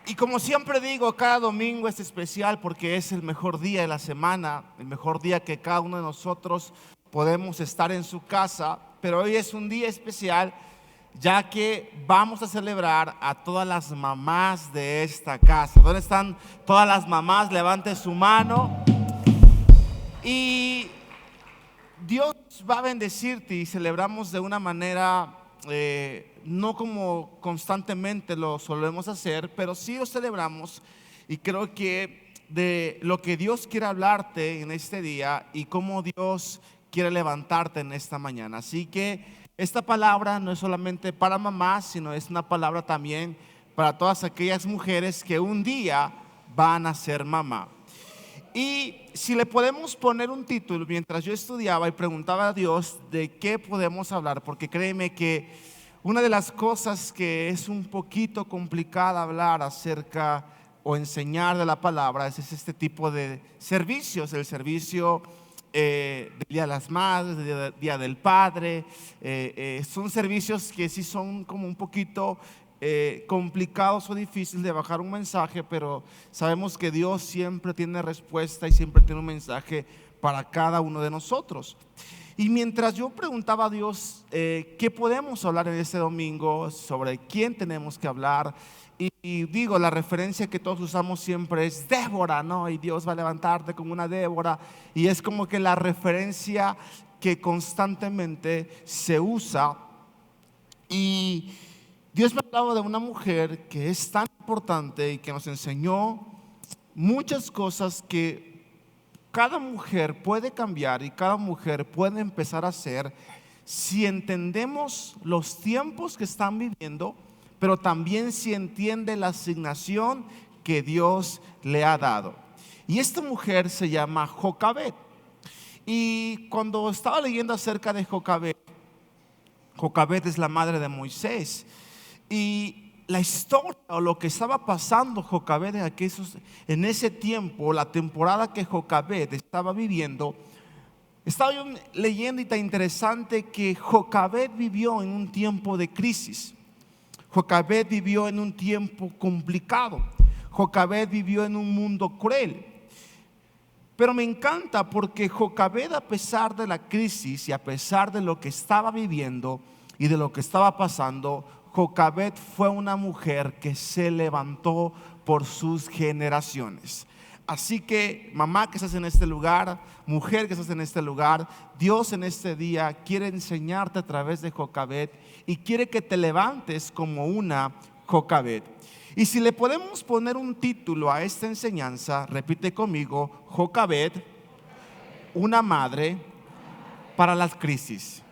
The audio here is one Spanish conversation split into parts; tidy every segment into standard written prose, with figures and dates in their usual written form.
Y como siempre digo, cada domingo es especial porque es el mejor día de la semana, el mejor día que cada uno de nosotros podemos estar en su casa. Pero hoy es un día especial ya que vamos a celebrar a todas las mamás de esta casa. ¿Dónde están todas las mamás? Levante su mano. Y Dios va a bendecirte y celebramos de una manera no como constantemente lo solemos hacer, pero sí lo celebramos. Y creo que de lo que Dios quiere hablarte en este día y cómo Dios quiere levantarte en esta mañana. Así que esta palabra no es solamente para mamás, sino es una palabra también para todas aquellas mujeres que un día van a ser mamá. Y si le podemos poner un título, mientras yo estudiaba y preguntaba a Dios de qué podemos hablar, porque créeme que una de las cosas que es un poquito complicada hablar acerca o enseñar de la palabra es este tipo de servicios, el servicio del Día de las Madres, del Día del Padre. Son servicios que sí son como un poquito complicados o difíciles de bajar un mensaje, pero sabemos que Dios siempre tiene respuesta y siempre tiene un mensaje para cada uno de nosotros. Y mientras yo preguntaba a Dios qué podemos hablar en este domingo, sobre quién tenemos que hablar, y digo, la referencia que todos usamos siempre es Débora, ¿no? Y Dios va a levantarte como una Débora, y es como que la referencia que constantemente se usa. Y Dios me hablaba de una mujer que es tan importante y que nos enseñó muchas cosas que cada mujer puede cambiar y cada mujer puede empezar a hacer si entendemos los tiempos que están viviendo, pero también si entiende la asignación que Dios le ha dado. Y esta mujer se llama Jocabed. Y cuando estaba leyendo acerca de Jocabed, Jocabed es la madre de Moisés. Y la historia o lo que estaba pasando Jocabed en ese tiempo, la temporada que Jocabed estaba viviendo, estaba yo leyendo y tan interesante que Jocabed vivió en un tiempo de crisis. Jocabed vivió en un tiempo complicado. Jocabed vivió en un mundo cruel. Pero me encanta porque Jocabed, a pesar de la crisis y a pesar de lo que estaba viviendo y de lo que estaba pasando, Jocabed fue una mujer que se levantó por sus generaciones. Así que mamá que estás en este lugar, mujer que estás en este lugar, Dios en este día quiere enseñarte a través de Jocabed y quiere que te levantes como una Jocabed. Y si le podemos poner un título a esta enseñanza, repite conmigo: Jocabed, una madre para las crisis.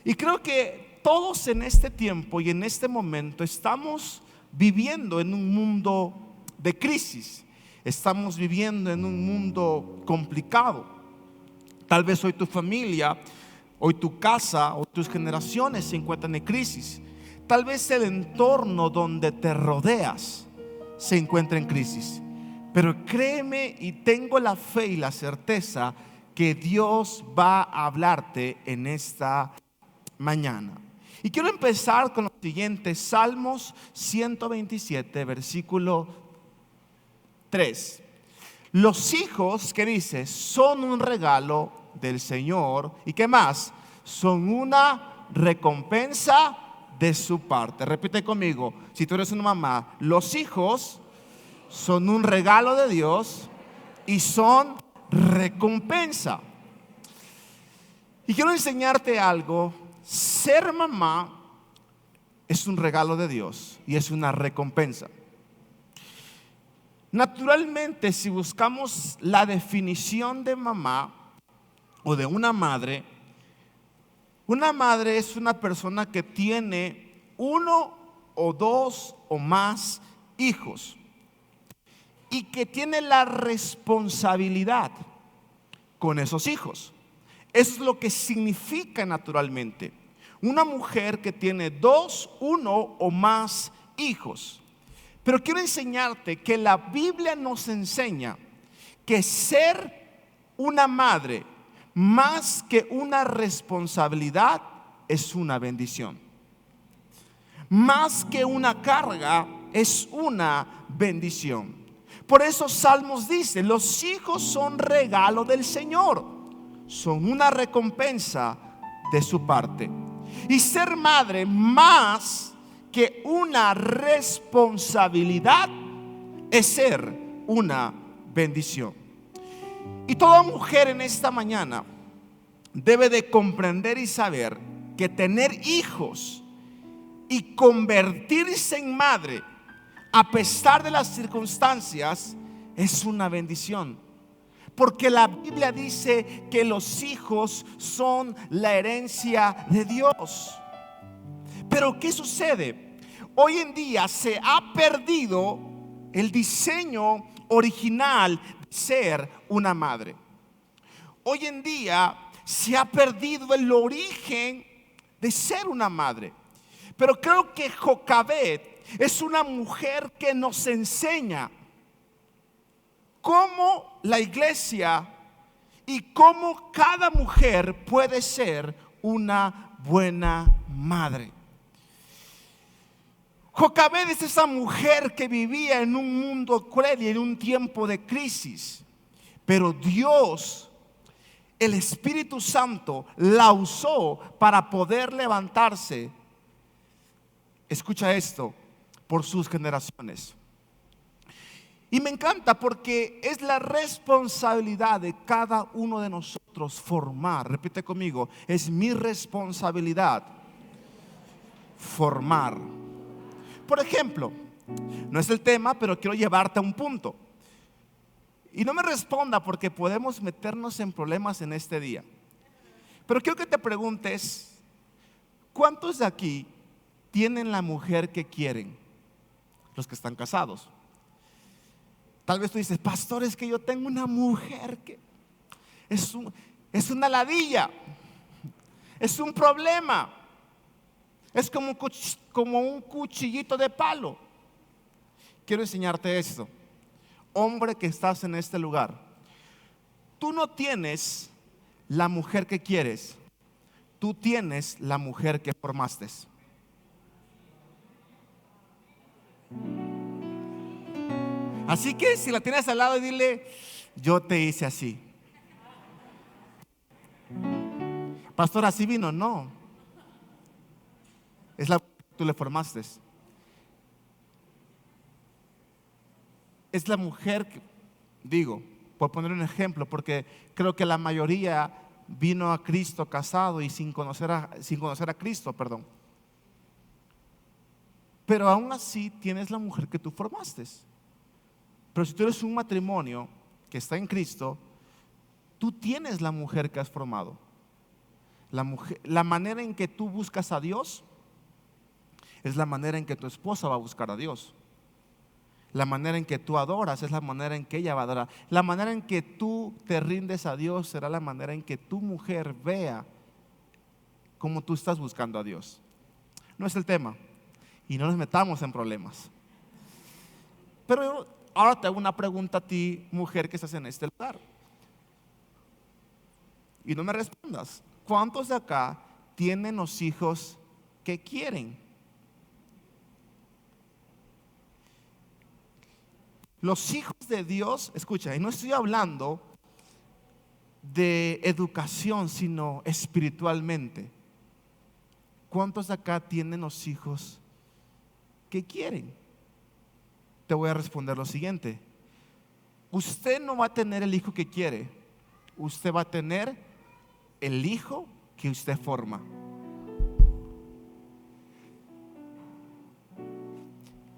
Y creo que todos en este tiempo y en este momento estamos viviendo en un mundo de crisis. Estamos viviendo en un mundo complicado. Tal vez hoy tu familia, hoy tu casa o tus generaciones se encuentran en crisis. Tal vez el entorno donde te rodeas se encuentra en crisis. Pero créeme y tengo la fe y la certeza que Dios va a hablarte en esta mañana. Y quiero empezar con lo siguiente: Salmos 127, versículo 3. Los hijos, ¿qué dice? Son un regalo del Señor. ¿Y qué más? Son una recompensa de su parte. Repite conmigo, si tú eres una mamá: los hijos son un regalo de Dios y son recompensa. Y quiero enseñarte algo. Ser mamá es un regalo de Dios y es una recompensa. Naturalmente, si buscamos la definición de mamá o de una madre es una persona que tiene uno o dos o más hijos y que tiene la responsabilidad con esos hijos. Eso es lo que significa naturalmente una mujer que tiene dos, uno o más hijos. Pero quiero enseñarte que la Biblia nos enseña que ser una madre, más que una responsabilidad, es una bendición. Más que una carga, es una bendición. Por eso Salmos dice: los hijos son regalo del Señor, son una recompensa de su parte. Y ser madre, más que una responsabilidad, es ser una bendición. Y toda mujer en esta mañana debe de comprender y saber que tener hijos y convertirse en madre, a pesar de las circunstancias, es una bendición. Porque la Biblia dice que los hijos son la herencia de Dios. Pero ¿qué sucede? Hoy en día se ha perdido el diseño original de ser una madre. Hoy en día se ha perdido el origen de ser una madre. Pero creo que Jocabed es una mujer que nos enseña cómo la iglesia y cómo cada mujer puede ser una buena madre. Jocabed es esa mujer que vivía en un mundo cruel y en un tiempo de crisis, pero Dios, el Espíritu Santo, la usó para poder levantarse, escucha esto, por sus generaciones. Y me encanta porque es la responsabilidad de cada uno de nosotros formar. Repite conmigo: es mi responsabilidad formar. Por ejemplo, no es el tema, pero quiero llevarte a un punto. Y no me responda porque podemos meternos en problemas en este día. Pero quiero que te preguntes: ¿cuántos de aquí tienen la mujer que quieren? Los que están casados. Tal vez tú dices: pastor, es que yo tengo una mujer que es una ladilla, es un problema, es como un cuchillito de palo. Quiero enseñarte esto. Hombre que estás en este lugar, tú no tienes la mujer que quieres, tú tienes la mujer que formaste. Así que si la tienes al lado, dile: yo te hice así. Pastor, así vino. No, es la que tú le formaste. Es la mujer que, digo, por poner un ejemplo, porque creo que la mayoría vino a Cristo casado y sin conocer a Cristo, perdón. Pero aún así tienes la mujer que tú formaste. Pero si tú eres un matrimonio que está en Cristo, tú tienes la mujer que has formado. La manera en que tú buscas a Dios es la manera en que tu esposa va a buscar a Dios. La manera en que tú adoras es la manera en que ella va a adorar. La manera en que tú te rindes a Dios será la manera en que tu mujer vea cómo tú estás buscando a Dios. No es el tema, y no nos metamos en problemas. Pero ahora te hago una pregunta a ti, mujer que estás en este lugar, y no me respondas. ¿Cuántos de acá tienen los hijos que quieren? Los hijos de Dios, escucha, y no estoy hablando de educación, sino espiritualmente. ¿Cuántos de acá tienen los hijos que quieren? Te voy a responder lo siguiente: usted no va a tener el hijo que quiere, usted va a tener el hijo que usted forma.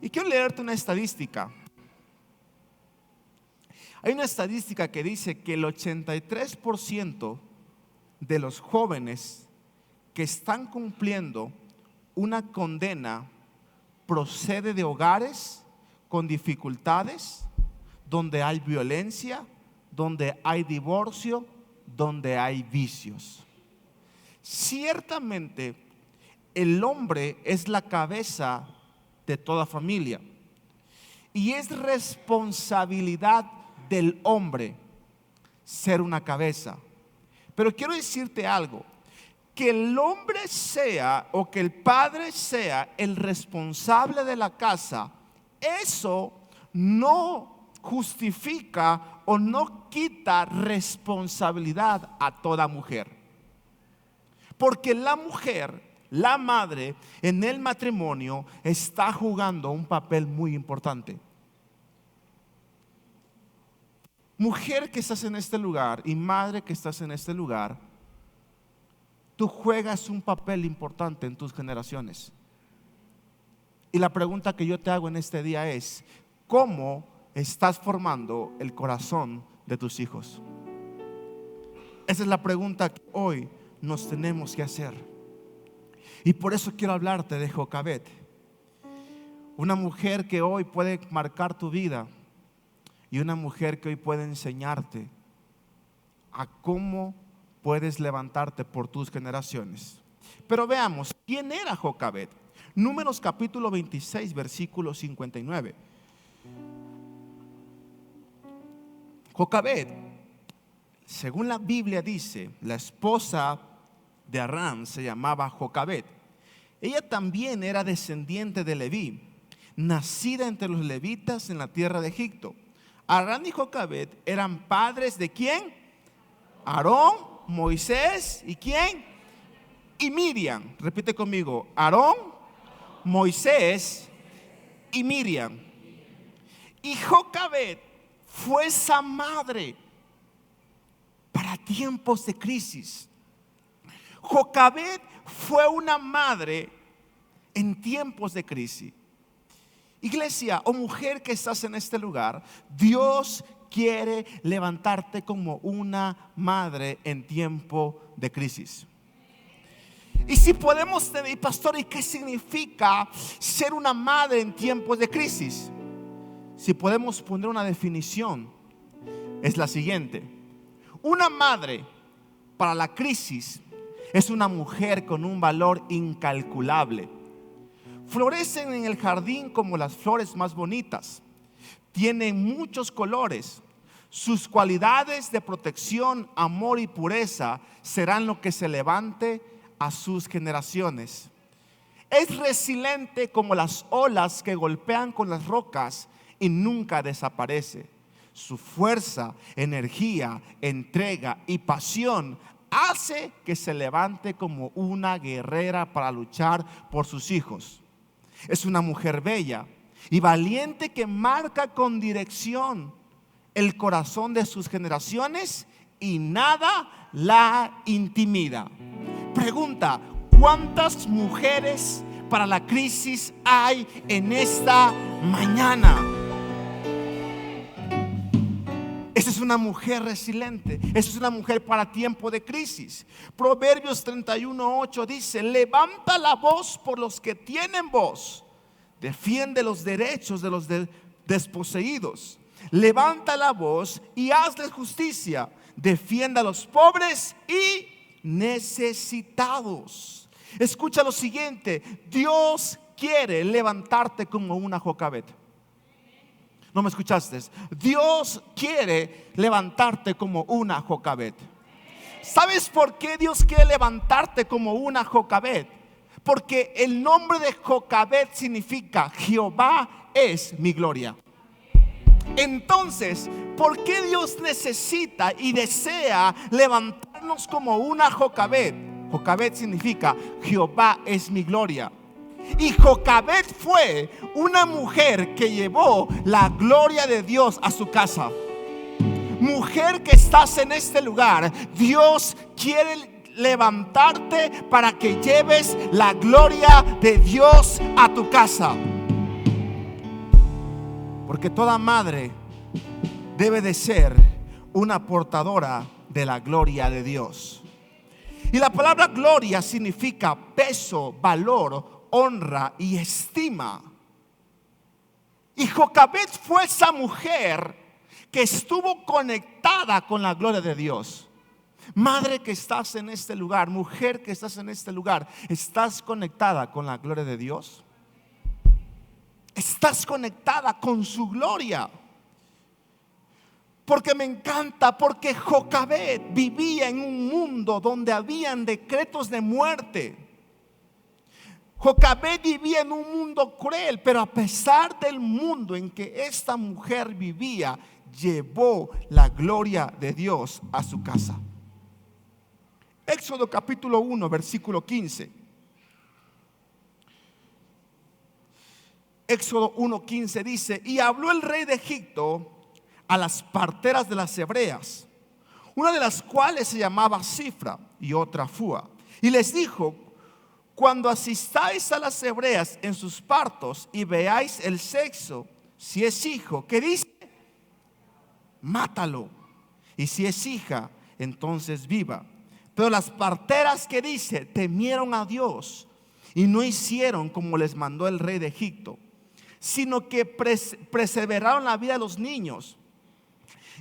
Y quiero leerte una estadística. Hay una estadística que dice que el 83% de los jóvenes que están cumpliendo una condena procede de hogares con dificultades, donde hay violencia, donde hay divorcio, donde hay vicios. Ciertamente, el hombre es la cabeza de toda familia y es responsabilidad del hombre ser una cabeza. Pero quiero decirte algo: que el hombre sea o que el padre sea el responsable de la casa eso no justifica o no quita responsabilidad a toda mujer. Porque la mujer, la madre, en el matrimonio está jugando un papel muy importante. Mujer que estás en este lugar y madre que estás en este lugar, tú juegas un papel importante en tus generaciones. Y la pregunta que yo te hago en este día es: ¿cómo estás formando el corazón de tus hijos? Esa es la pregunta que hoy nos tenemos que hacer. Y por eso quiero hablarte de Jocabed, una mujer que hoy puede marcar tu vida y una mujer que hoy puede enseñarte a cómo puedes levantarte por tus generaciones. Pero veamos, ¿quién era Jocabed? Números capítulo 26, versículo 59. Jocabed, según la Biblia dice, la esposa de Arán se llamaba Jocabed. Ella también era descendiente de Leví, nacida entre los levitas en la tierra de Egipto. Arán y Jocabed eran padres de ¿quién? Aarón, Moisés y ¿quién? Y Miriam. Repite conmigo: Aarón, Moisés y Miriam. Y Jocabed fue esa madre para tiempos de crisis. Jocabed fue una madre en tiempos de crisis. Iglesia o mujer que estás en este lugar, Dios quiere levantarte como una madre en tiempo de crisis. Y si podemos tener, pastor, ¿y qué significa ser una madre en tiempos de crisis? Si podemos poner una definición, es la siguiente: una madre para la crisis es una mujer con un valor incalculable. Florecen en el jardín como las flores más bonitas. Tienen muchos colores. Sus cualidades de protección, amor y pureza serán lo que se levante a sus generaciones. Es resiliente como las olas que golpean con las rocas y nunca desaparece. Su fuerza, energía, entrega y pasión hace que se levante como una guerrera para luchar por sus hijos. Es una mujer bella y valiente que marca con dirección el corazón de sus generaciones y nada la intimida. Pregunta: ¿cuántas mujeres para la crisis hay en esta mañana? Esa es una mujer resiliente. Esa es una mujer para tiempo de crisis. Proverbios 31:8 dice: levanta la voz por los que tienen voz, defiende los derechos de los desposeídos. Levanta la voz y hazles justicia, defienda a los pobres y necesitados. Escucha lo siguiente: Dios quiere levantarte como una Jocabed. ¿No me escuchaste? Dios quiere levantarte como una Jocabed. ¿Sabes por qué Dios quiere levantarte como una Jocabed? Porque el nombre de Jocabed significa Jehová es mi gloria. Entonces, ¿por qué Dios necesita y desea levantarnos como una Jocabed? Jocabed significa Jehová es mi gloria. Y Jocabed fue una mujer que llevó la gloria de Dios a su casa. Mujer que estás en este lugar, Dios quiere levantarte para que lleves la gloria de Dios a tu casa. Porque toda madre debe de ser una portadora de la gloria de Dios. Y la palabra gloria significa peso, valor, honra y estima. Y Jocabed fue esa mujer que estuvo conectada con la gloria de Dios. Madre que estás en este lugar, mujer que estás en este lugar, ¿estás conectada con la gloria de Dios? ¿Estás conectada con su gloria? Porque me encanta, porque Jocabed vivía en un mundo donde habían decretos de muerte. Jocabed vivía en un mundo mundo cruel, pero a pesar del mundo en que esta mujer vivía, llevó la gloria de Dios a su casa. Éxodo capítulo 1, versículo 15. Éxodo 1:15 dice: y habló el rey de Egipto a las parteras de las hebreas, una de las cuales se llamaba Cifra y otra Fua, y les dijo: cuando asistáis a las hebreas en sus partos y veáis el sexo, si es hijo, ¿qué dice? Mátalo. Y si es hija, entonces viva. Pero las parteras, ¿qué dice? Temieron a Dios y no hicieron como les mandó el rey de Egipto, sino que perseveraron la vida de los niños.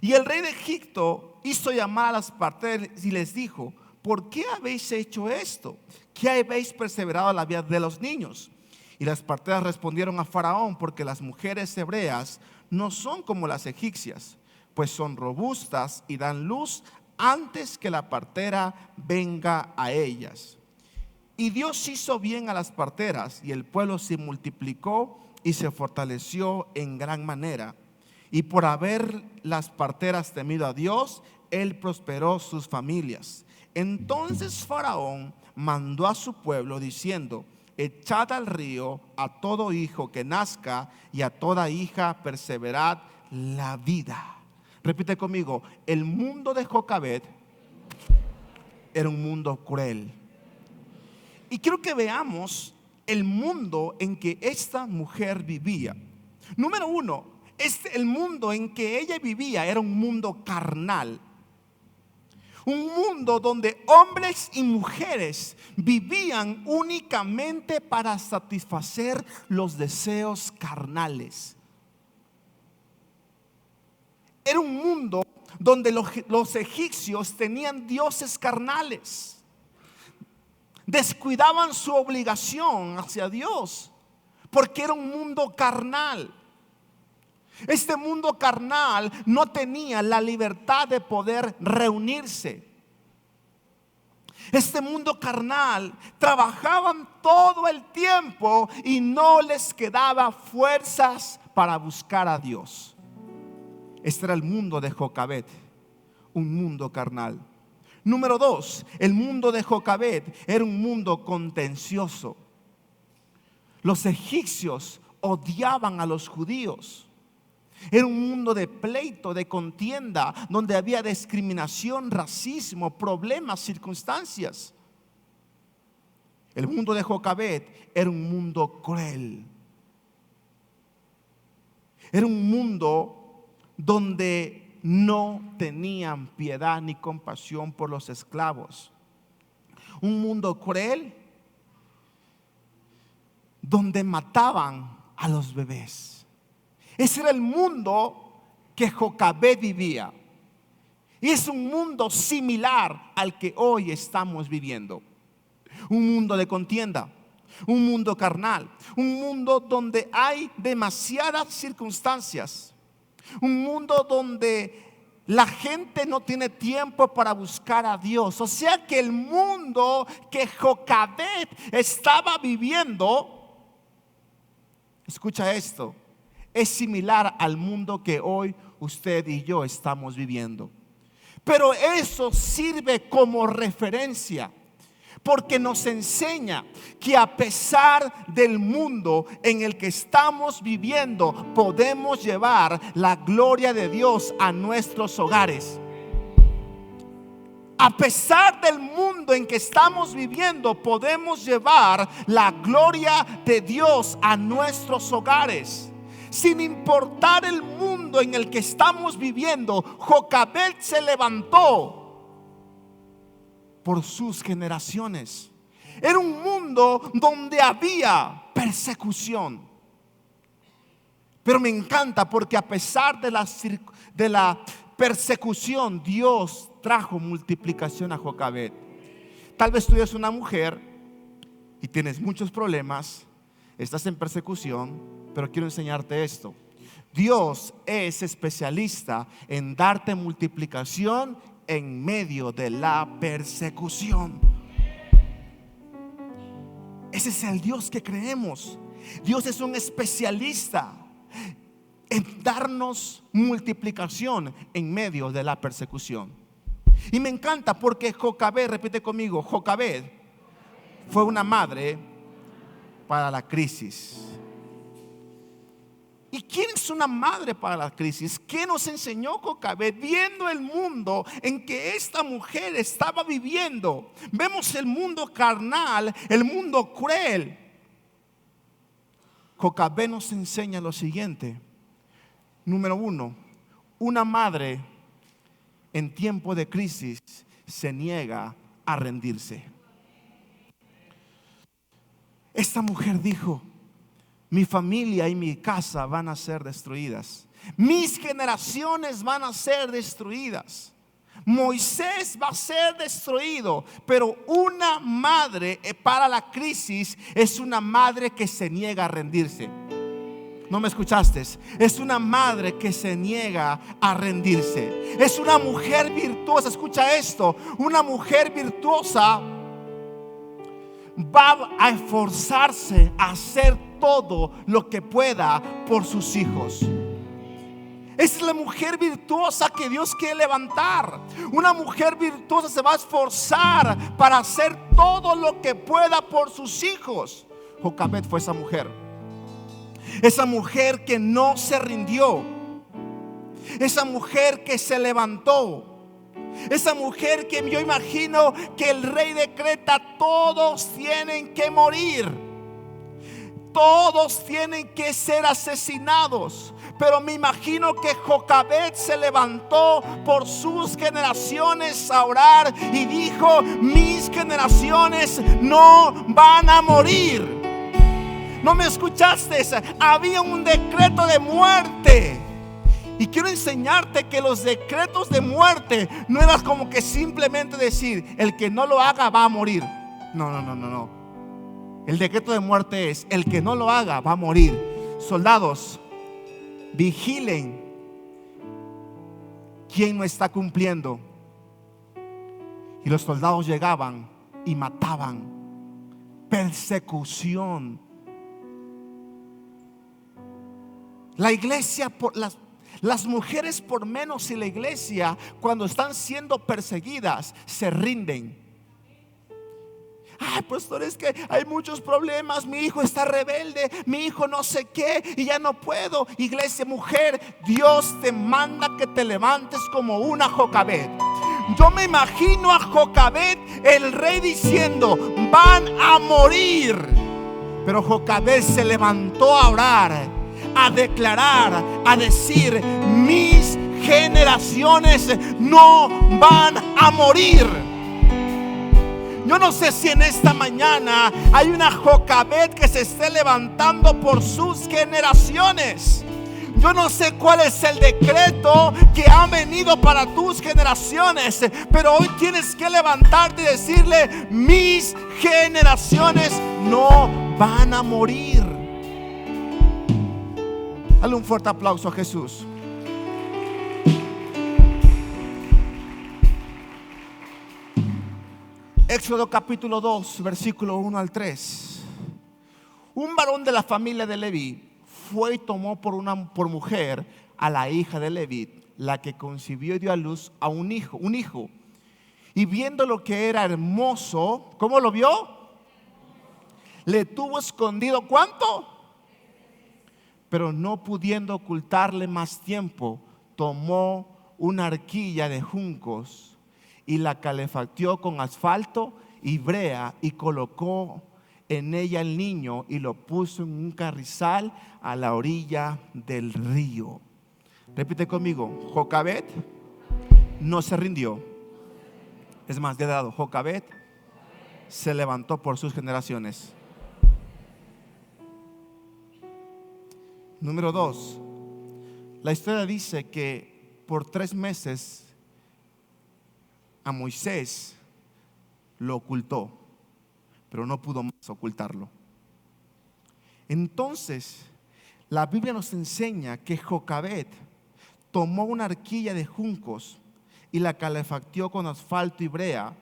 Y el rey de Egipto hizo llamar a las parteras y les dijo: ¿por qué habéis hecho esto? ¿Qué habéis perseverado la vida de los niños? Y las parteras respondieron a Faraón: porque las mujeres hebreas no son como las egipcias, pues son robustas y dan luz antes que la partera venga a ellas. Y Dios hizo bien a las parteras, y el pueblo se multiplicó y se fortaleció en gran manera. Y por haber las parteras temido a Dios, Él prosperó sus familias. Entonces Faraón mandó a su pueblo diciendo: echad al río a todo hijo que nazca, y a toda hija perseverad la vida. Repite conmigo: el mundo de Jocabed era un mundo cruel. Y quiero que veamos el mundo en que esta mujer vivía. Número uno, el mundo en que ella vivía era un mundo carnal. Un mundo donde hombres y mujeres vivían únicamente para satisfacer los deseos carnales. Era un mundo donde los egipcios tenían dioses carnales. Descuidaban su obligación hacia Dios, porque era un mundo carnal. Este mundo carnal no tenía la libertad de poder reunirse. Este mundo carnal trabajaban todo el tiempo y no les quedaba fuerzas para buscar a Dios. Este era el mundo de Jocabed, un mundo carnal. Número dos, el mundo de Jocabed era un mundo contencioso. Los egipcios odiaban a los judíos. Era un mundo de pleito, de contienda, donde había discriminación, racismo, problemas, circunstancias. El mundo de Jocabed era un mundo cruel. Era un mundo donde no tenían piedad ni compasión por los esclavos. Un mundo cruel donde mataban a los bebés. Ese era el mundo que Jocabed vivía. Y es un mundo similar al que hoy estamos viviendo. Un mundo de contienda, un mundo carnal, un mundo donde hay demasiadas circunstancias, un mundo donde la gente no tiene tiempo para buscar a Dios. O sea que el mundo que Jocabed estaba viviendo, escucha esto, es similar al mundo que hoy usted y yo estamos viviendo. Pero eso sirve como referencia, porque nos enseña que a pesar del mundo en el que estamos viviendo, podemos llevar la gloria de Dios a nuestros hogares. A pesar del mundo en que estamos viviendo, podemos llevar la gloria de Dios a nuestros hogares. Sin importar el mundo en el que estamos viviendo, Jocabed se levantó por sus generaciones. Era un mundo donde había persecución. Pero me encanta porque a pesar de la persecución, Dios trajo multiplicación a Jocabed. Tal vez tú eres una mujer y tienes muchos problemas, estás en persecución, pero quiero enseñarte esto. Dios es especialista en darte multiplicación en medio de la persecución. Ese es el Dios que creemos. Dios es un especialista en darnos multiplicación en medio de la persecución. Y me encanta porque Jocabed, repite conmigo, Jocabed fue una madre para la crisis. ¿Y quién es una madre para la crisis? ¿Qué nos enseñó Jocabed viendo el mundo en que esta mujer estaba viviendo? Vemos el mundo carnal, el mundo cruel. Jocabed nos enseña lo siguiente. Número 1, una madre en tiempo de crisis se niega a rendirse. Esta mujer dijo: mi familia y mi casa van a ser destruidas, mis generaciones van a ser destruidas, Moisés va a ser destruido. Pero una madre para la crisis es una madre que se niega a rendirse. ¿No me escuchaste? Es una madre que se niega a rendirse. Es una mujer virtuosa. Escucha esto: una mujer virtuosa va a esforzarse a hacer todo lo que pueda por sus hijos. Es la mujer virtuosa que Dios quiere levantar. Una mujer virtuosa se va a esforzar para hacer todo lo que pueda por sus hijos. Jocabed fue esa mujer. Esa mujer que no se rindió. Esa mujer que se levantó. Esa mujer que yo imagino que el rey decreta: todos tienen que morir, todos tienen que ser asesinados. Pero me imagino que Jocabed se levantó por sus generaciones a orar y dijo: mis generaciones no van a morir. ¿No me escuchaste? Había un decreto de muerte. Y quiero enseñarte que los decretos de muerte no eran como que simplemente decir: el que no lo haga va a morir. No. El decreto de muerte es: el que no lo haga va a morir. Soldados, vigilen quién no está cumpliendo. Y los soldados llegaban y mataban. Persecución. La iglesia, las mujeres por menos, y la iglesia, cuando están siendo perseguidas, se rinden. Ay, pastor, es que hay muchos problemas. Mi hijo está rebelde, mi hijo no sé qué, y ya no puedo. Iglesia, mujer, Dios te manda que te levantes como una Jocabed. Yo me imagino a Jocabed, el rey, diciendo: van a morir. Pero Jocabed se levantó a orar, a declarar, a decir: mis generaciones no van a morir. Yo no sé si en esta mañana hay una Jocabed que se esté levantando por sus generaciones. Yo no sé cuál es el decreto que ha venido para tus generaciones, pero hoy tienes que levantarte y decirle: mis generaciones no van a morir. Dale un fuerte aplauso a Jesús. Éxodo capítulo 2, versículo 1 al 3. Un varón de la familia de Leví fue y tomó por mujer a la hija de Leví, la que concibió y dio a luz a un hijo. Y viendo lo que era hermoso, ¿cómo lo vio? Le tuvo escondido. ¿Cuánto? Pero no pudiendo ocultarle más tiempo, tomó una arquilla de juncos y la calefacteó con asfalto y brea, y colocó en ella el niño y lo puso en un carrizal a la orilla del río. Repite conmigo: Jocabed no se rindió. Es más, de dado, Jocabed se levantó por sus generaciones. Número 2. La historia dice que por 3 meses a Moisés lo ocultó, pero no pudo más ocultarlo. Entonces la Biblia nos enseña que Jocabed tomó una arquilla de juncos y la calefacteó con asfalto y brea,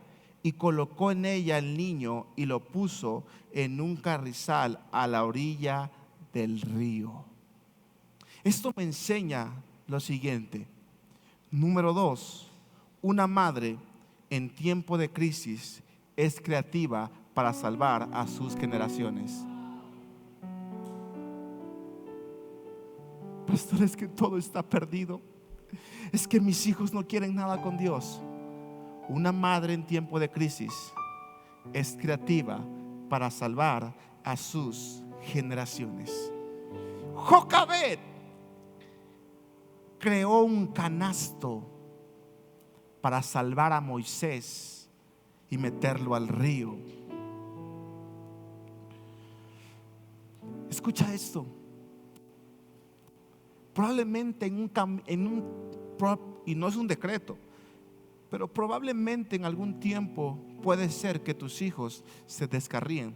y colocó en ella el niño y lo puso en un carrizal a la orilla del río. Esto me enseña lo siguiente. Número 2, una madre en tiempo de crisis es creativa para salvar a sus generaciones. Pastor, es que todo está perdido. Es que mis hijos no quieren nada con Dios. Una madre en tiempo de crisis es creativa para salvar a sus generaciones. Jocabed creó un canasto para salvar a Moisés y meterlo al río. Escucha esto. Probablemente y no es un decreto, pero probablemente en algún tiempo puede ser que tus hijos se descarríen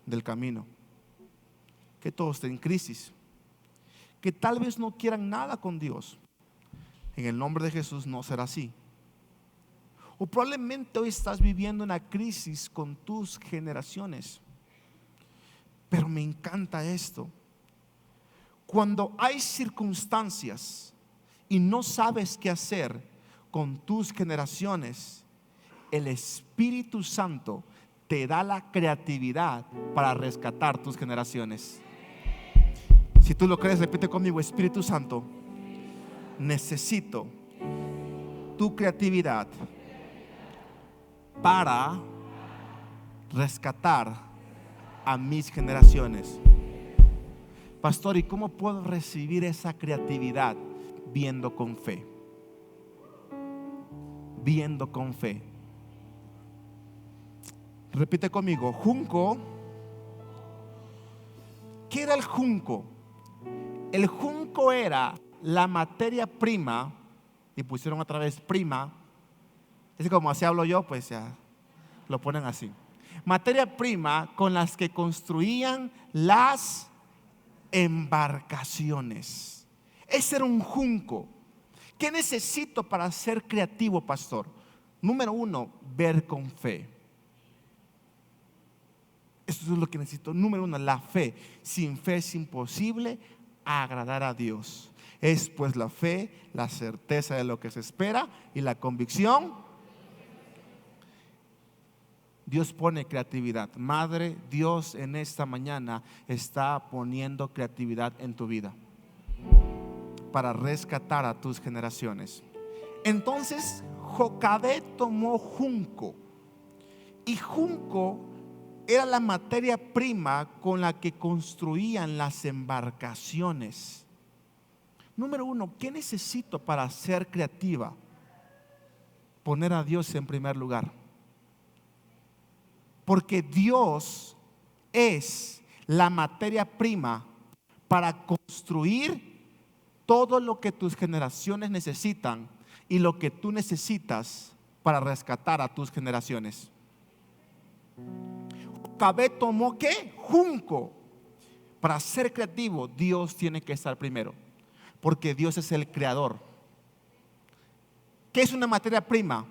del camino, que todos estén en crisis, que tal vez no quieran nada con Dios. En el nombre de Jesús no será así. O probablemente hoy estás viviendo una crisis con tus generaciones. Pero me encanta esto. Cuando hay circunstancias y no sabes qué hacer con tus generaciones, el Espíritu Santo te da la creatividad para rescatar tus generaciones. Si tú lo crees, repite conmigo: Espíritu Santo, necesito tu creatividad para rescatar a mis generaciones. Pastor, ¿y cómo puedo recibir esa creatividad? Viendo con fe. Viendo con fe. Repite conmigo: junco. ¿Qué era el junco? El junco era la materia prima, y pusieron otra vez prima. Es como así hablo yo, pues ya lo ponen así. Materia prima con las que construían las embarcaciones. Ese era un junco. ¿Qué necesito para ser creativo, pastor? Número 1, ver con fe. Eso es lo que necesito. Número 1, la fe. Sin fe es imposible agradar a Dios. Es pues la fe, la certeza de lo que se espera y la convicción. Dios pone creatividad. Madre, Dios en esta mañana está poniendo creatividad en tu vida para rescatar a tus generaciones. Entonces Jocabed tomó junco, y junco era la materia prima con la que construían las embarcaciones. Número 1, ¿qué necesito para ser creativa? Poner a Dios en primer lugar. Porque Dios es la materia prima para construir todo lo que tus generaciones necesitan y lo que tú necesitas para rescatar a tus generaciones. Jocabed tomó ¿qué? Junco. Para ser creativo, Dios tiene que estar primero, porque Dios es el creador. ¿Qué es una materia prima?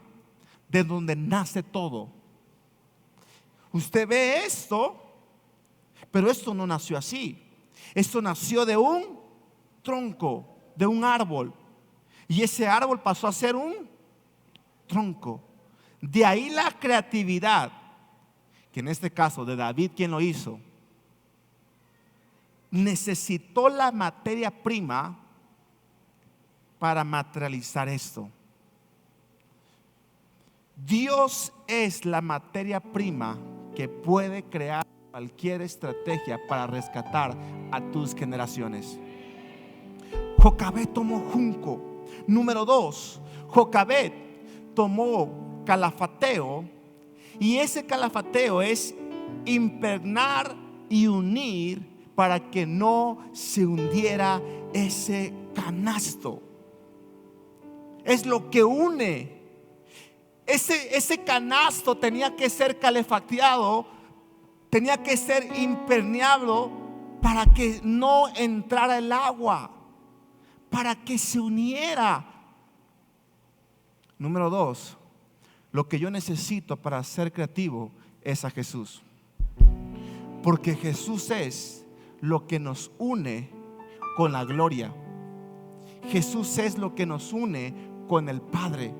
De donde nace todo. Usted ve esto, pero esto no nació así. Esto nació de un tronco, de un árbol, y ese árbol pasó a ser un tronco. De ahí la creatividad, que en este caso de David, quien lo hizo, necesitó la materia prima para materializar esto. Dios es la materia prima que puede crear cualquier estrategia para rescatar a tus generaciones. Jocabed tomó junco. Número 2, Jocabed tomó calafateo, y ese calafateo es impregnar y unir para que no se hundiera ese canasto. Es lo que une. Ese canasto tenía que ser calefactado, tenía que ser impermeable para que no entrara el agua, para que se uniera. Número 2, lo que yo necesito para ser creativo es a Jesús. Porque Jesús es lo que nos une con la gloria. Jesús es lo que nos une con el Padre.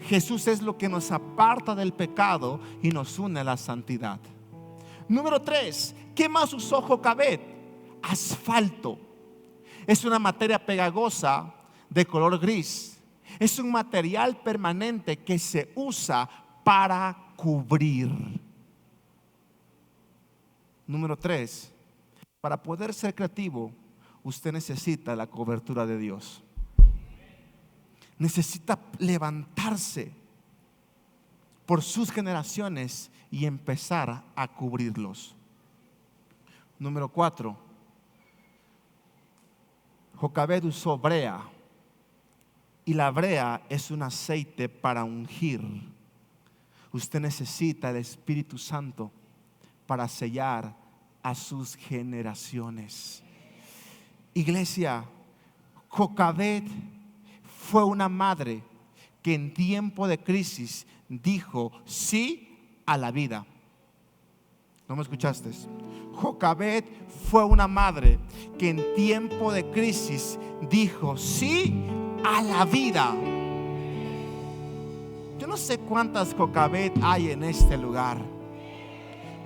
Jesús es lo que nos aparta del pecado y nos une a la santidad. Número 3, ¿qué más usó Jocabed? Asfalto. Es una materia pegajosa de color gris. Es un material permanente que se usa para cubrir. Número 3, para poder ser creativo, usted necesita la cobertura de Dios. Necesita levantarse por sus generaciones y empezar a cubrirlos. Número 4, Jocabed usó brea. Y la brea es un aceite para ungir. Usted necesita el Espíritu Santo para sellar a sus generaciones. Iglesia, Jocabed fue una madre que en tiempo de crisis dijo sí a la vida. ¿No me escuchaste? Jocabed fue una madre que en tiempo de crisis dijo sí a la vida. Yo no sé cuántas Jocabed hay en este lugar.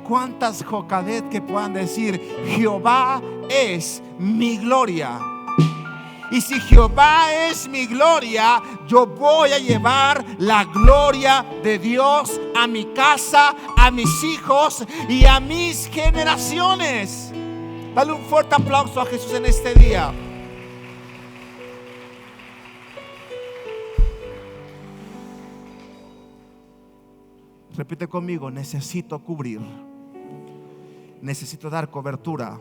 Cuántas Jocabed que puedan decir: Jehová es mi gloria. Y si Jehová es mi gloria, yo voy a llevar la gloria de Dios a mi casa, a mis hijos y a mis generaciones. Dale un fuerte aplauso a Jesús en este día. Repite conmigo: necesito cubrir. Necesito dar cobertura.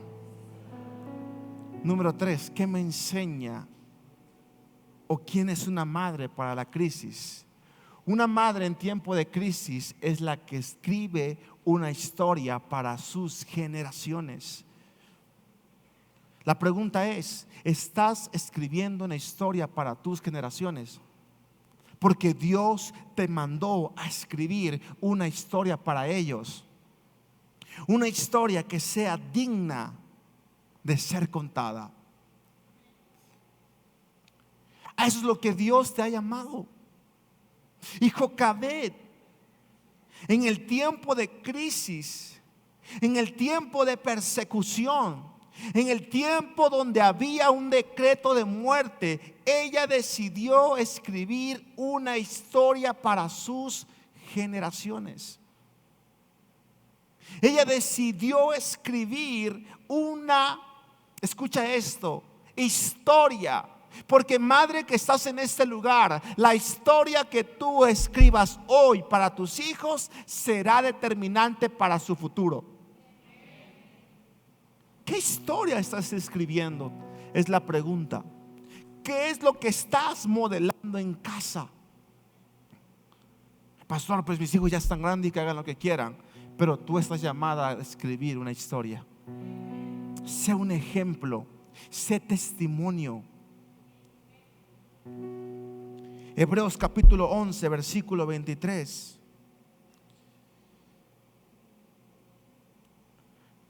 Número 3, ¿qué me enseña o quién es una madre para la crisis? Una madre en tiempo de crisis es la que escribe una historia para sus generaciones. La pregunta es: ¿estás escribiendo una historia para tus generaciones? Porque Dios te mandó a escribir una historia para ellos. Una historia que sea digna de ser contada. A eso es lo que Dios te ha llamado. Y Jocabed, en el tiempo de crisis, en el tiempo de persecución, en el tiempo donde había un decreto de muerte, ella decidió escribir una historia para sus generaciones. Ella decidió escribir una, escucha esto, historia. Porque madre que estás en este lugar, la historia que tú escribas hoy para tus hijos será determinante para su futuro. ¿Qué historia estás escribiendo? Es la pregunta. ¿Qué es lo que estás modelando en casa? Pastor, pues mis hijos ya están grandes y que hagan lo que quieran. Pero tú estás llamada a escribir una historia. Sé un ejemplo, sé testimonio. Hebreos capítulo 11, versículo 23.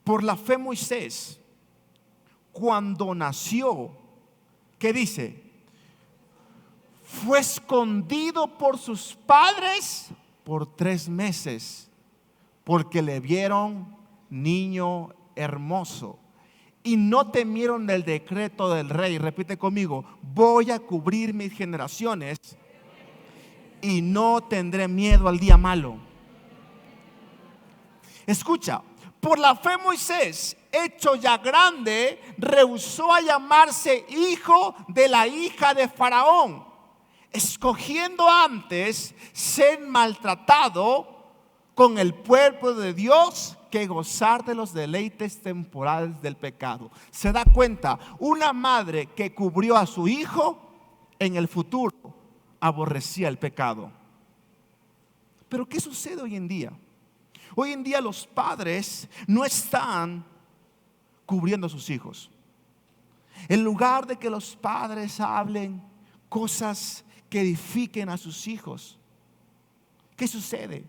Por la fe Moisés, cuando nació, ¿qué dice? Fue escondido por sus padres por 3 meses, porque le vieron niño hermoso y no temieron el decreto del rey. Repite conmigo: voy a cubrir mis generaciones y no tendré miedo al día malo. Escucha, por la fe Moisés, hecho ya grande, rehusó a llamarse hijo de la hija de Faraón, escogiendo antes ser maltratado con el pueblo de Dios que gozar de los deleites temporales del pecado. Se da cuenta, una madre que cubrió a su hijo, en el futuro aborrecía el pecado. Pero ¿qué sucede hoy en día? Hoy en día los padres no están cubriendo a sus hijos. En lugar de que los padres hablen cosas que edifiquen a sus hijos, ¿Qué sucede?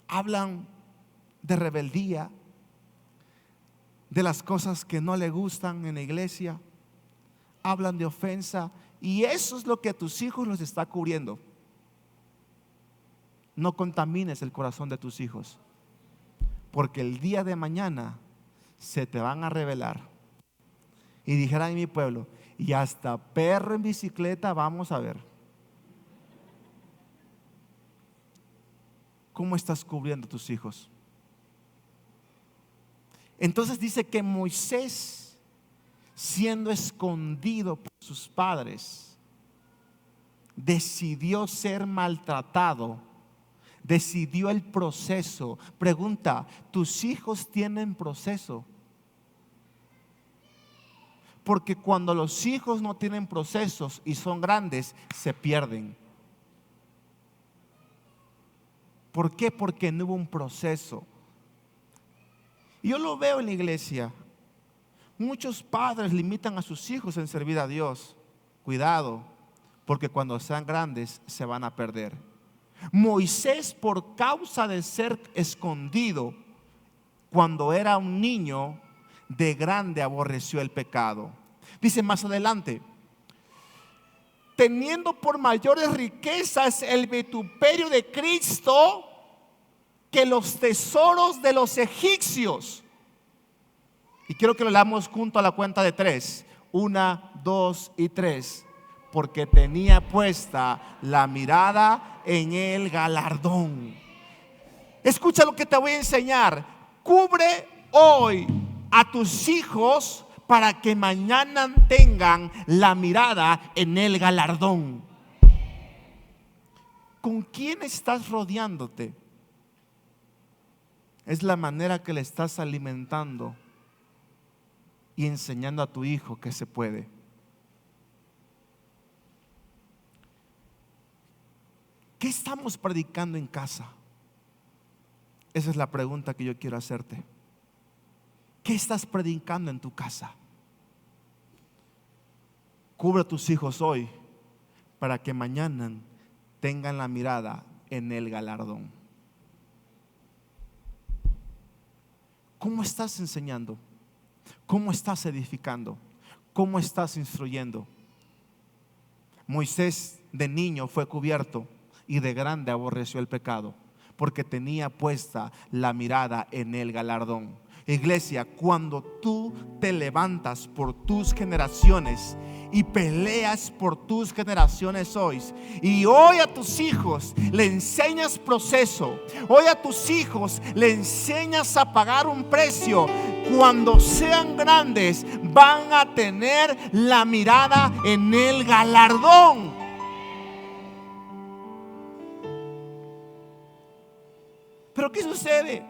Hablan de rebeldía, de las cosas que no le gustan en la iglesia, hablan de ofensa, y eso es lo que a tus hijos los está cubriendo. No contamines el corazón de tus hijos, porque el día de mañana se te van a rebelar y dijeran en mi pueblo, y hasta perro en bicicleta vamos a ver. ¿Cómo estás cubriendo a tus hijos? Entonces dice que Moisés, siendo escondido por sus padres, decidió ser maltratado, decidió el proceso. Pregunta, ¿tus hijos tienen proceso? Porque cuando los hijos no tienen procesos y son grandes, se pierden. ¿Por qué? Porque no hubo un proceso. Y yo lo veo en la iglesia. Muchos padres limitan a sus hijos en servir a Dios. Cuidado, porque cuando sean grandes se van a perder. Moisés, por causa de ser escondido cuando era un niño, de grande aborreció el pecado. Dice más adelante, teniendo por mayores riquezas el vituperio de Cristo que los tesoros de los egipcios. Y quiero que lo leamos junto a la cuenta de 3. 1, 2 y 3. Porque tenía puesta la mirada en el galardón. Escucha lo que te voy a enseñar. Cubre hoy a tus hijos para que mañana tengan la mirada en el galardón. ¿Con quién estás rodeándote? Es la manera que le estás alimentando y enseñando a tu hijo que se puede. ¿Qué estamos predicando en casa? Esa es la pregunta que yo quiero hacerte. ¿Qué estás predicando en tu casa? Cubre a tus hijos hoy para que mañana tengan la mirada en el galardón. ¿Cómo estás enseñando? ¿Cómo estás edificando? ¿Cómo estás instruyendo? Moisés de niño fue cubierto y de grande aborreció el pecado, porque tenía puesta la mirada en el galardón. Iglesia, cuando tú te levantas por tus generaciones y peleas por tus generaciones hoy, y hoy a tus hijos le enseñas proceso, hoy a tus hijos le enseñas a pagar un precio, cuando sean grandes van a tener la mirada en el galardón. Pero ¿qué sucede?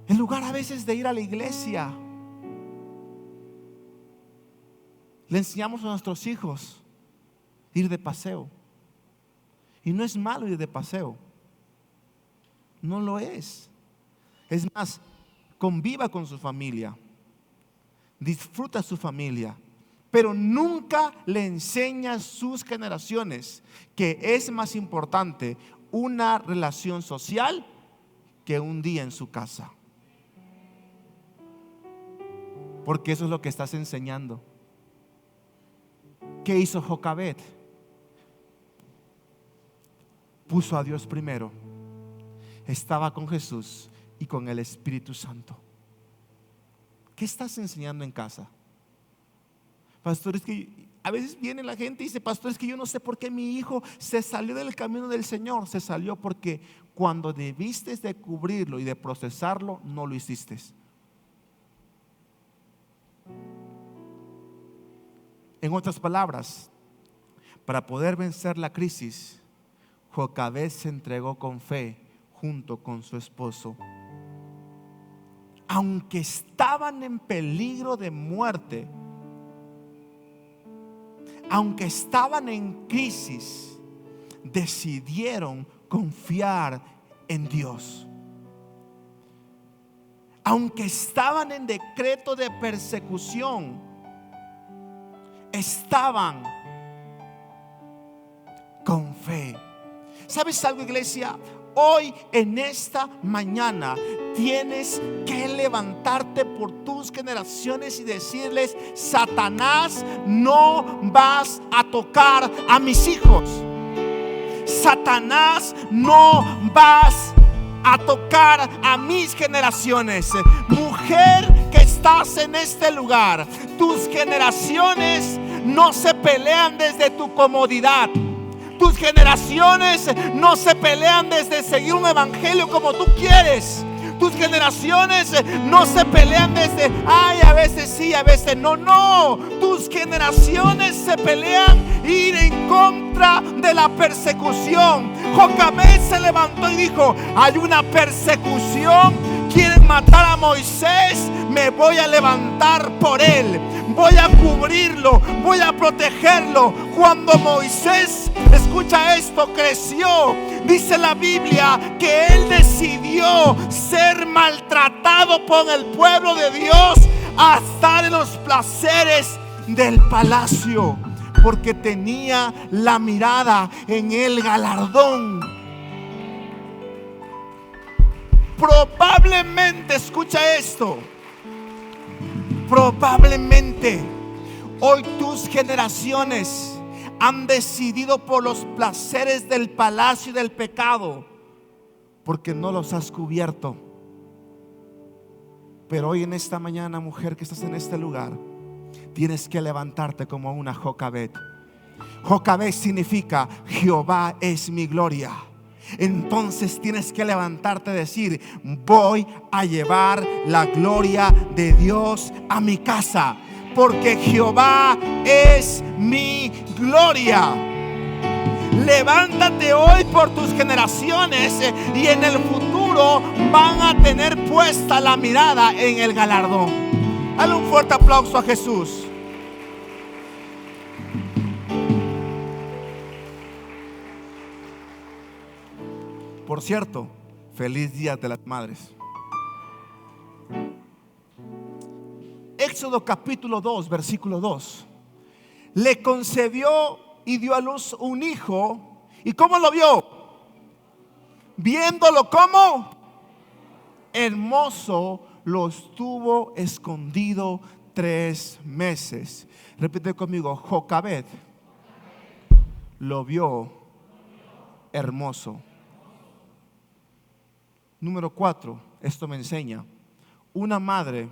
En lugar a veces de ir a la iglesia, le enseñamos a nuestros hijos ir de paseo. Y no es malo ir de paseo, no lo es. Es más, conviva con su familia, disfruta su familia, pero nunca le enseña a sus generaciones que es más importante una relación social que un día en su casa. Porque eso es lo que estás enseñando. ¿Qué hizo Jocabed? Puso a Dios primero. Estaba con Jesús y con el Espíritu Santo. ¿Qué estás enseñando en casa? Pastor, es que a veces viene la gente y dice, pastor, es que yo no sé por qué mi hijo se salió del camino del Señor. Se salió porque cuando debiste de cubrirlo y de procesarlo, no lo hiciste. En otras palabras, para poder vencer la crisis, Jocabed se entregó con fe junto con su esposo. Aunque estaban en peligro de muerte, aunque estaban en crisis, decidieron confiar en Dios. Aunque estaban en decreto de persecución, estaban confiando fe. ¿Sabes algo, iglesia? Hoy en esta mañana tienes que levantarte por tus generaciones y decirles: Satanás, no vas a tocar a mis hijos. Satanás, no vas a tocar a mis generaciones. Mujer que estás en este lugar, tus generaciones no se pelean desde tu comodidad. Tus generaciones no se pelean desde seguir un evangelio como tú quieres. Tus generaciones no se pelean desde, ay, a veces sí, a veces no. No, tus generaciones se pelean ir en contra de la persecución. Jocabed se levantó y dijo: hay una persecución, quieren matar a Moisés, me voy a levantar por él, voy a cubrirlo, voy a protegerlo. Cuando Moisés, escucha esto, creció, dice la Biblia que él decidió ser maltratado por el pueblo de Dios a estar en los placeres del palacio, porque tenía la mirada en el galardón. Probablemente, escucha esto, probablemente hoy tus generaciones han decidido por los placeres del palacio y del pecado, porque no los has cubierto. Pero hoy en esta mañana, mujer que estás en este lugar, tienes que levantarte como una Jocabed. Jocabed significa: Jehová es mi gloria. Entonces tienes que levantarte y decir: voy a llevar la gloria de Dios a mi casa, porque Jehová es mi gloria. Levántate hoy por tus generaciones y en el futuro van a tener puesta la mirada en el galardón. Dale un fuerte aplauso a Jesús. Por cierto, feliz Día de las Madres. Éxodo capítulo 2, versículo 2. Le concebió y dio a luz un hijo. ¿Y cómo lo vio? Viéndolo como hermoso, lo estuvo escondido 3 meses. Repite conmigo: Jocabed lo vio hermoso. Número 4, esto me enseña: una madre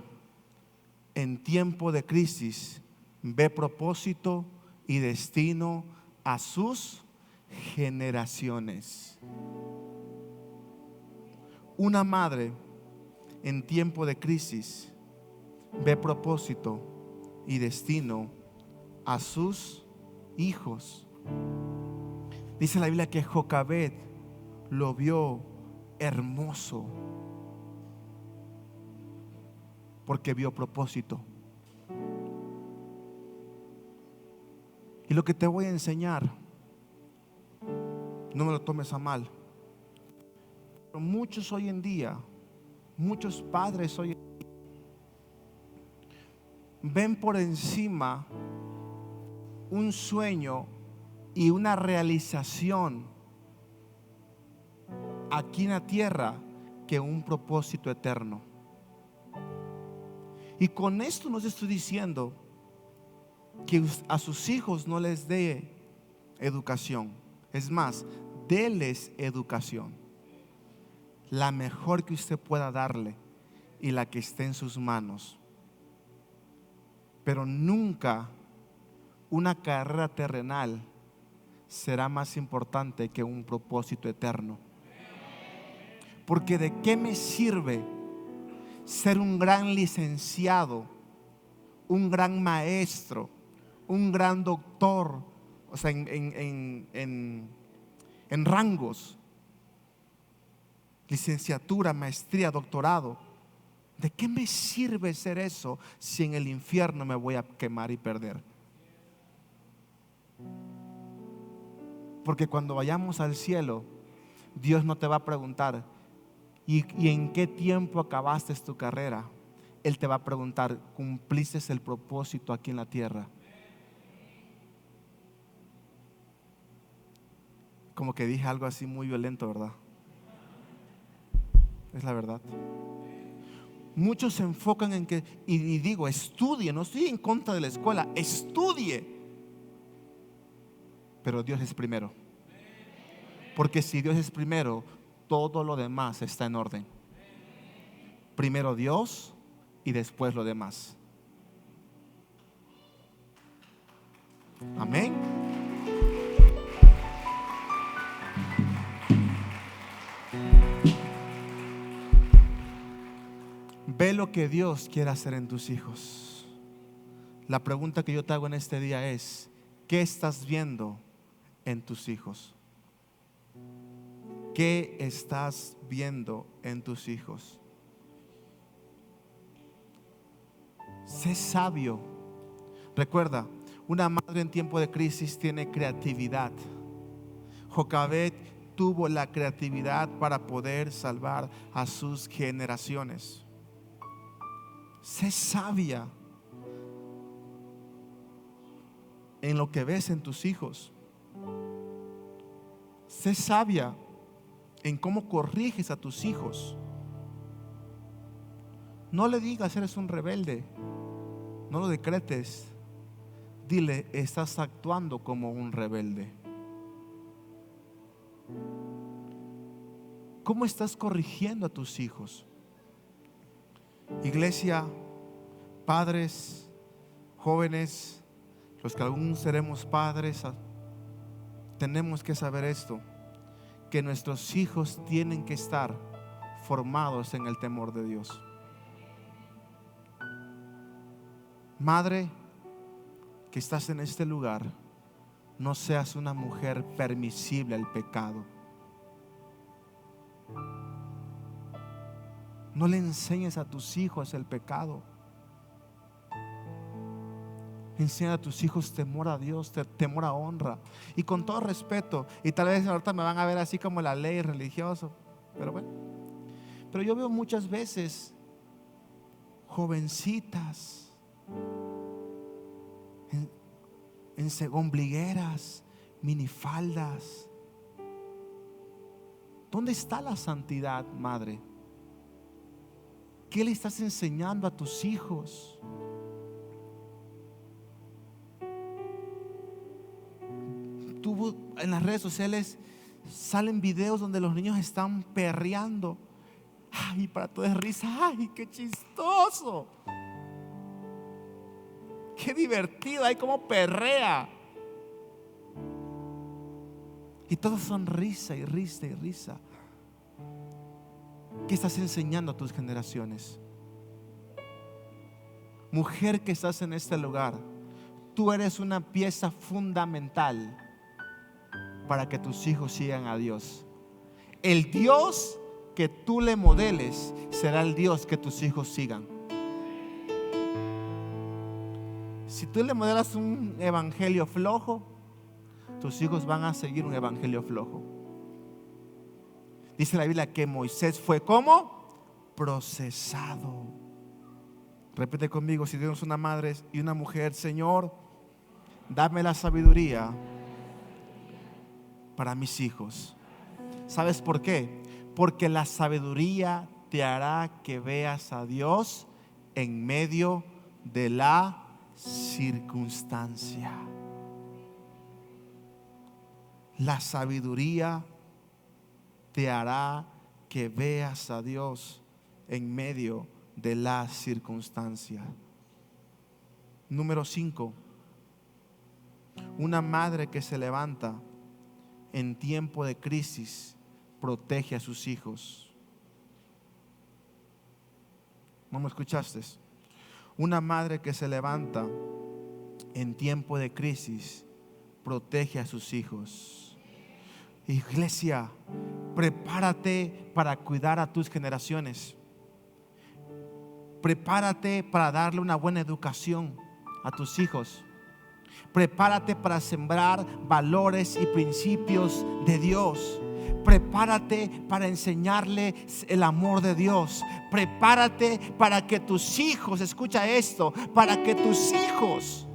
en tiempo de crisis ve propósito y destino a sus generaciones. Una madre en tiempo de crisis ve propósito y destino a sus hijos. Dice la Biblia que Jocabed lo vio hermoso porque vio propósito. Y lo que te voy a enseñar, no me lo tomes a mal, pero muchos hoy en día, muchos padres hoy en día, ven por encima un sueño y una realización aquí en la tierra que un propósito eterno. Y con esto no estoy diciendo que a sus hijos no les dé educación. Es más, déles educación, la mejor que usted pueda darle y la que esté en sus manos. Pero nunca una carrera terrenal será más importante que un propósito eterno. Porque ¿de qué me sirve ser un gran licenciado, un gran maestro, un gran doctor, o sea, en rangos, licenciatura, maestría, doctorado? ¿De qué me sirve ser eso si en el infierno me voy a quemar y perder? Porque cuando vayamos al cielo, Dios no te va a preguntar: ¿y en qué tiempo acabaste tu carrera? Él te va a preguntar: ¿cumpliste el propósito aquí en la tierra? Como que dije algo así muy violento, ¿verdad? Es la verdad. Muchos se enfocan en que, y digo, estudie, no estoy en contra de la escuela, estudie. Pero Dios es primero. Porque si Dios es primero, todo lo demás está en orden. Primero Dios y después lo demás. Amén. Ve lo que Dios quiere hacer en tus hijos. La pregunta que yo te hago en este día es: ¿qué estás viendo en tus hijos? ¿Qué estás viendo en tus hijos? Sé sabio. Recuerda, una madre en tiempo de crisis tiene creatividad. Jocabed tuvo la creatividad para poder salvar a sus generaciones. Sé sabia en lo que ves en tus hijos. Sé sabia en cómo corriges a tus hijos. No le digas eres un rebelde. No lo decretes. Dile, estás actuando como un rebelde. ¿Cómo estás corrigiendo a tus hijos? Iglesia, padres, jóvenes, los que aún seremos padres, tenemos que saber esto: que nuestros hijos tienen que estar formados en el temor de Dios. Madre que estás en este lugar, no seas una mujer permisible al pecado. No le enseñes a tus hijos el pecado. Enseña a tus hijos temor a Dios, temor a honra. Y con todo respeto, y tal vez ahorita me van a ver así como la ley religiosa, pero bueno. Pero yo veo muchas veces jovencitas en ombligueras, minifaldas. ¿Dónde está la santidad, madre? ¿Qué le estás enseñando a tus hijos? En las redes sociales salen videos donde los niños están perreando. Ay, para todo es risa. Ay, qué chistoso, qué divertido. Ay, cómo perrea. Y todos son risa y risa y risa. ¿Qué estás enseñando a tus generaciones? Mujer que estás en este lugar, tú eres una pieza fundamental para que tus hijos sigan a Dios. El Dios que tú le modeles será el Dios que tus hijos sigan. Si tú le modelas un evangelio flojo, tus hijos van a seguir un evangelio flojo. Dice la Biblia que Moisés fue ¿cómo? Procesado. Repite conmigo: si tenemos una madre y una mujer, Señor, dame la sabiduría para mis hijos. ¿Sabes por qué? Porque la sabiduría te hará que veas a Dios en medio de la circunstancia. La sabiduría te hará que veas a Dios en medio de la circunstancia. Número 5. Una madre que se levanta en tiempo de crisis protege a sus hijos. ¿No me escuchaste? Una madre que se levanta en tiempo de crisis protege a sus hijos. Iglesia, prepárate para cuidar a tus generaciones. Prepárate para darle una buena educación a tus hijos. Prepárate para sembrar valores y principios de Dios. Prepárate para enseñarles el amor de Dios. Prepárate para que tus hijos, escucha esto, para que tus hijos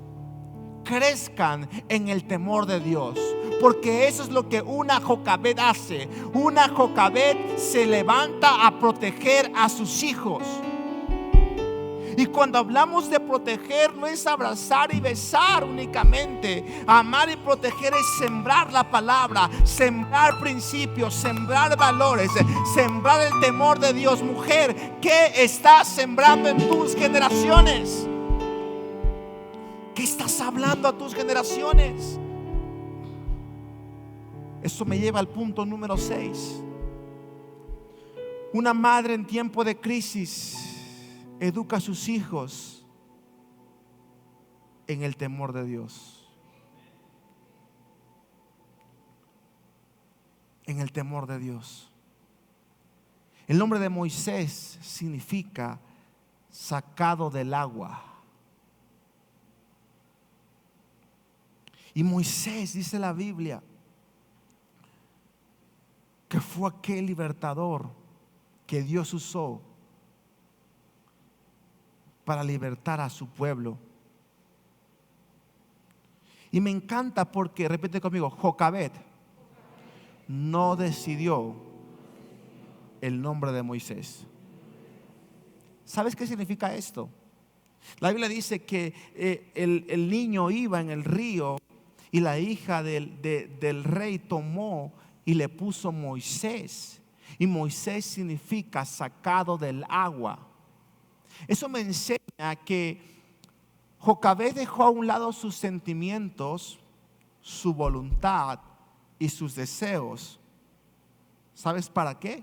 crezcan en el temor de Dios. porque eso es lo que una Jocabed hace. Una Jocabed se levanta a proteger a sus hijos. Y cuando hablamos de proteger, no es abrazar y besar únicamente. Amar y proteger es sembrar la palabra, sembrar principios, sembrar valores, sembrar el temor de Dios. Mujer, ¿qué estás sembrando en tus generaciones? ¿Qué estás hablando a tus generaciones? Eso me lleva al punto número 6. Una madre en tiempo de crisis educa a sus hijos en el temor de Dios. En el temor de Dios. El nombre de Moisés significa sacado del agua. Y Moisés, dice la Biblia, que fue aquel libertador que Dios usó para libertar a su pueblo. Y me encanta porque, repite conmigo, Jocabed no decidió el nombre de Moisés. ¿Sabes qué significa esto? La Biblia dice que el niño iba en el río y la hija del rey tomó y le puso Moisés. Y Moisés significa sacado del agua. Eso me enseña que Jocabed dejó a un lado sus sentimientos, su voluntad y sus deseos. ¿Sabes para qué?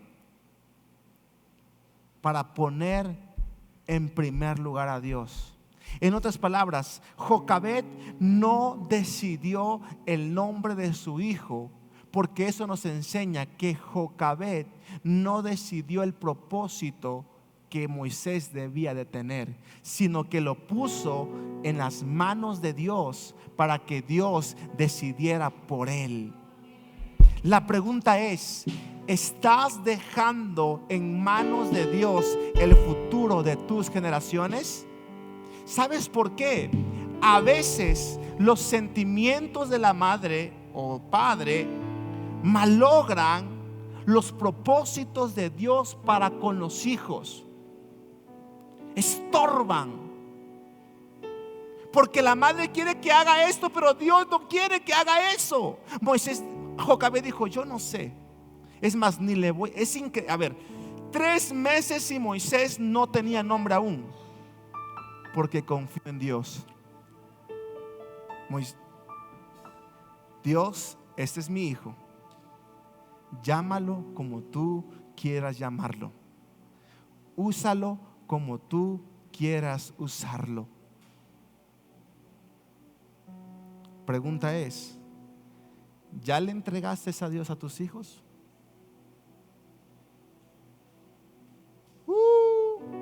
Para poner en primer lugar a Dios. En otras palabras, Jocabed no decidió el nombre de su hijo, porque eso nos enseña que Jocabed no decidió el propósito que Moisés debía de tener, sino que lo puso en las manos de Dios para que Dios decidiera por él. La pregunta es: ¿estás dejando en manos de Dios el futuro de tus generaciones? ¿Sabes por qué? A veces los sentimientos de la madre o padre malogran los propósitos de Dios para con los hijos. Estorban, porque la madre quiere que haga esto, pero Dios no quiere que haga eso. Jocabed dijo: yo no sé, es más, ni le voy. Es increíble. A ver, 3 meses y Moisés no tenía nombre aún, porque confió en Dios. Dios, este es mi hijo, llámalo como tú quieras llamarlo, úsalo como tú quieras usarlo. Pregunta es: ¿ya le entregaste a Dios a tus hijos?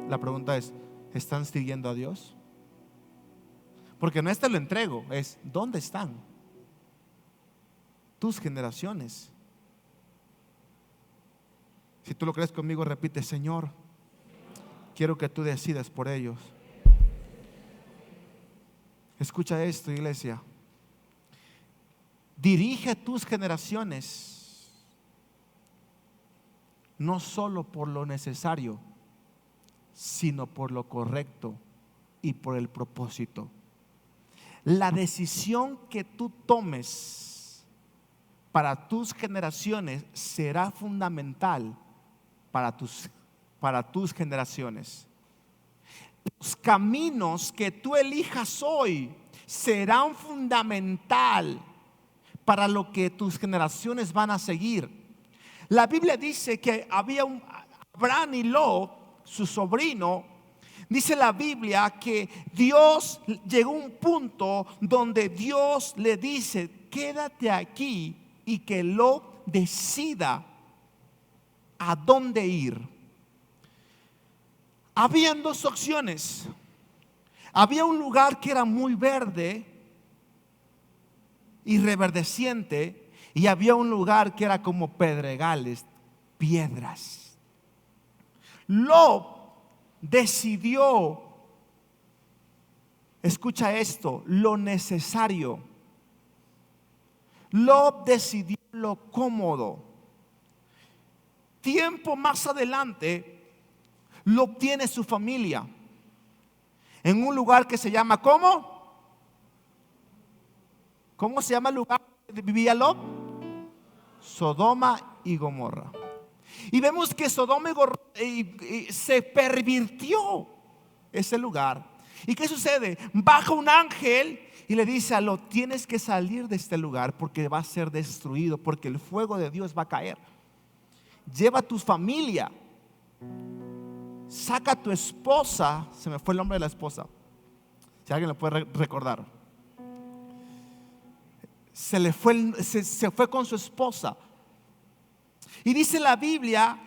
La pregunta es: ¿están siguiendo a Dios? Porque no es te lo entrego, es ¿dónde están tus generaciones? Si tú lo crees conmigo, repite: Señor, quiero que tú decidas por ellos. Escucha esto, iglesia. Dirige tus generaciones no solo por lo necesario, sino por lo correcto y por el propósito. La decisión que tú tomes para tus generaciones será fundamental para tus generaciones. Los caminos que tú elijas hoy serán fundamental para lo que tus generaciones van a seguir. La Biblia dice que había Abraham y Lot, su sobrino. Dice la Biblia que Dios llegó a un punto donde Dios le dice: quédate aquí y que Lot decida a dónde ir. Habían 2 opciones. Había un lugar que era muy verde y reverdeciente, y había un lugar que era como pedregales, piedras. Lot decidió, escucha esto, lo necesario. Lot decidió lo cómodo. Tiempo más adelante, Lot tiene su familia en un lugar que se llama ¿cómo? ¿Cómo se llama el lugar donde vivía Lot? Sodoma y Gomorra. Y vemos que Sodoma y Gomorra se pervirtió ese lugar. ¿Y qué sucede? Baja un ángel y le dice a Lot: tienes que salir de este lugar porque va a ser destruido, porque el fuego de Dios va a caer. Lleva a tu familia, saca a tu esposa. Se me fue el nombre de la esposa, si alguien lo puede recordar. Se fue con su esposa. Y dice la Biblia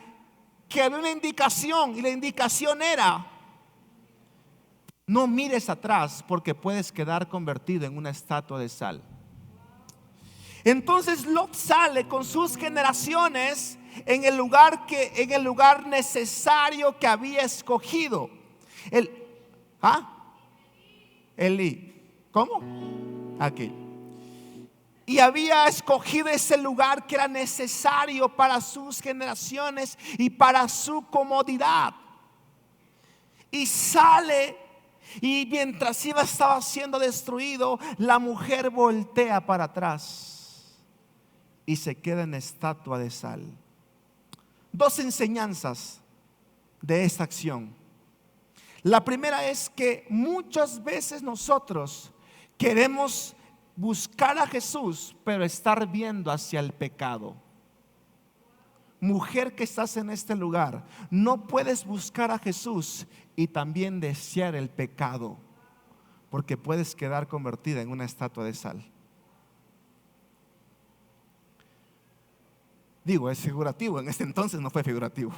que había una indicación, y la indicación era: no mires atrás porque puedes quedar convertido en una estatua de sal. Entonces Lot sale con sus generaciones en el lugar necesario que había escogido. Elí. ¿Cómo? Aquí. Y había escogido ese lugar que era necesario para sus generaciones y para su comodidad. Y sale, y mientras estaba siendo destruido, la mujer voltea para atrás y se queda en estatua de sal. Dos enseñanzas de esta acción. La primera es que muchas veces nosotros queremos buscar a Jesús, pero estar viendo hacia el pecado. Mujer que estás en este lugar, no puedes buscar a Jesús y también desear el pecado, porque puedes quedar convertida en una estatua de sal. Digo, es figurativo, en este entonces no fue figurativo.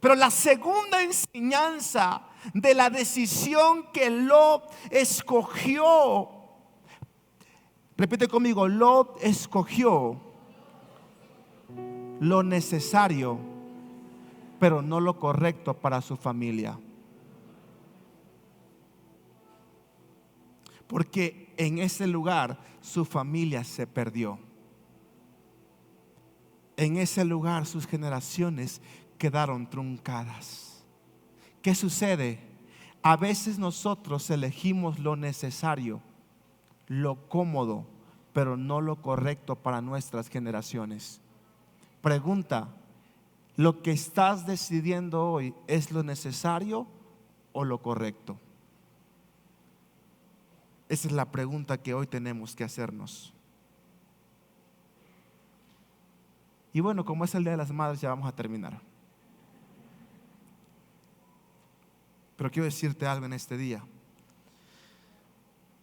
Pero la segunda enseñanza de la decisión que Lot escogió, repite conmigo: Lot escogió lo necesario, pero no lo correcto para su familia. Porque en ese lugar su familia se perdió. En ese lugar sus generaciones quedaron truncadas. ¿Qué sucede? A veces nosotros elegimos lo necesario, lo cómodo, pero no lo correcto para nuestras generaciones. Pregunta: ¿lo que estás decidiendo hoy es lo necesario o lo correcto? Esa es la pregunta que hoy tenemos que hacernos. Y bueno, como es el Día de las Madres, ya vamos a terminar. Pero quiero decirte algo en este día.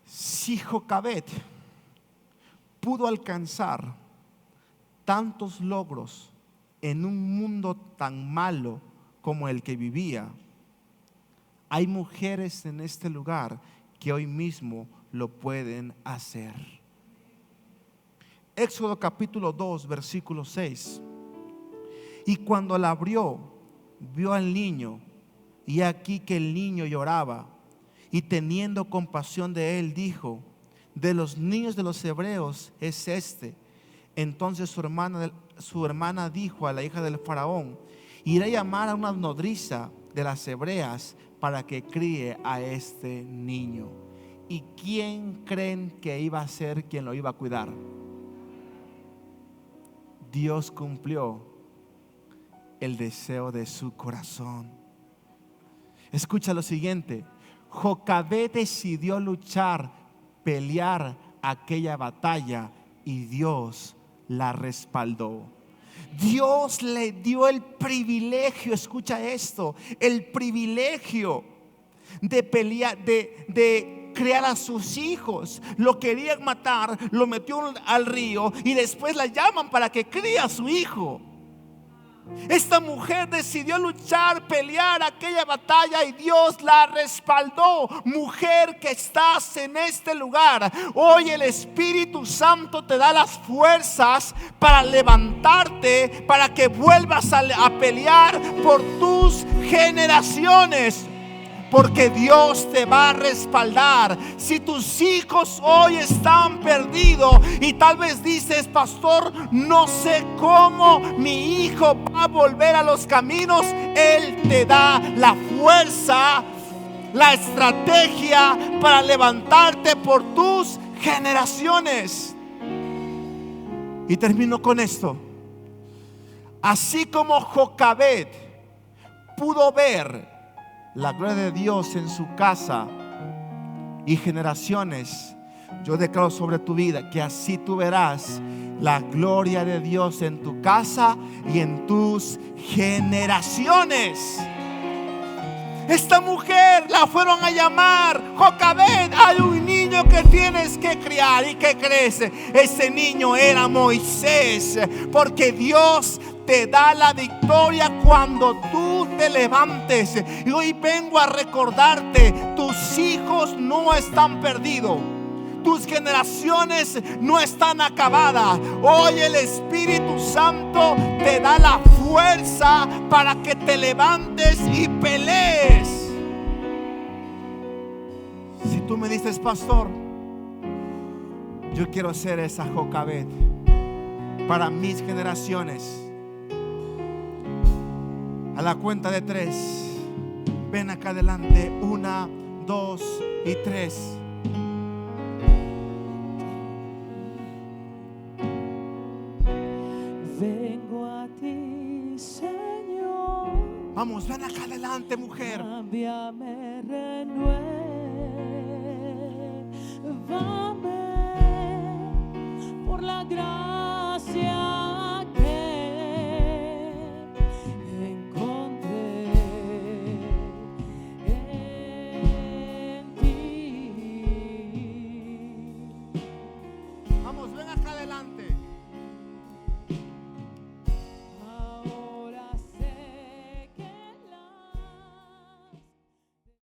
Si Jocabed pudo alcanzar tantos logros en un mundo tan malo como el que vivía, hay mujeres en este lugar que hoy mismo lo pueden hacer. Éxodo capítulo 2, versículo 6. Y cuando la abrió, vio al niño, y aquí que el niño lloraba, y teniendo compasión de él, dijo: de los niños de los hebreos es este. Entonces su hermana dijo a la hija del faraón: iré a llamar a una nodriza de las hebreas para que críe a este niño. ¿Y quién creen que iba a ser quien lo iba a cuidar? Dios cumplió el deseo de su corazón. Escucha lo siguiente: Jocabed decidió luchar, pelear aquella batalla, y Dios la respaldó. Dios le dio el privilegio, escucha esto, el privilegio de pelear, de criar a sus hijos. Lo querían matar, lo metió al río y después la llaman para que críe a su hijo. Esta mujer decidió luchar, pelear aquella batalla, y Dios la respaldó. Mujer que estás en este lugar, hoy el Espíritu Santo te da las fuerzas para levantarte, para que vuelvas a pelear por tus generaciones. porque Dios te va a respaldar. Si tus hijos hoy están perdidos y tal vez dices: pastor, no sé cómo mi hijo va a volver a los caminos, Él te da la fuerza, la estrategia para levantarte por tus generaciones. Y termino con esto. Así como Jocabed pudo ver la gloria de Dios en su casa y generaciones, yo declaro sobre tu vida que así tú verás la gloria de Dios en tu casa y en tus generaciones. Esta mujer la fueron a llamar: Jocabed, hay un niño que tienes que criar. ¿Y qué crees? Ese niño era Moisés, porque Dios te da la victoria cuando tú te levantes. Y hoy vengo a recordarte: tus hijos no están perdidos, tus generaciones no están acabadas. Hoy el Espíritu Santo te da la fuerza para que te levantes y pelees. Si tú me dices: pastor, yo quiero ser esa Jocabed para mis generaciones, a la cuenta de 3, ven acá adelante. 1, 2 y 3. Vengo a ti, Señor. Vamos, ven acá adelante, mujer. Cámbiame, renuévame por la gracia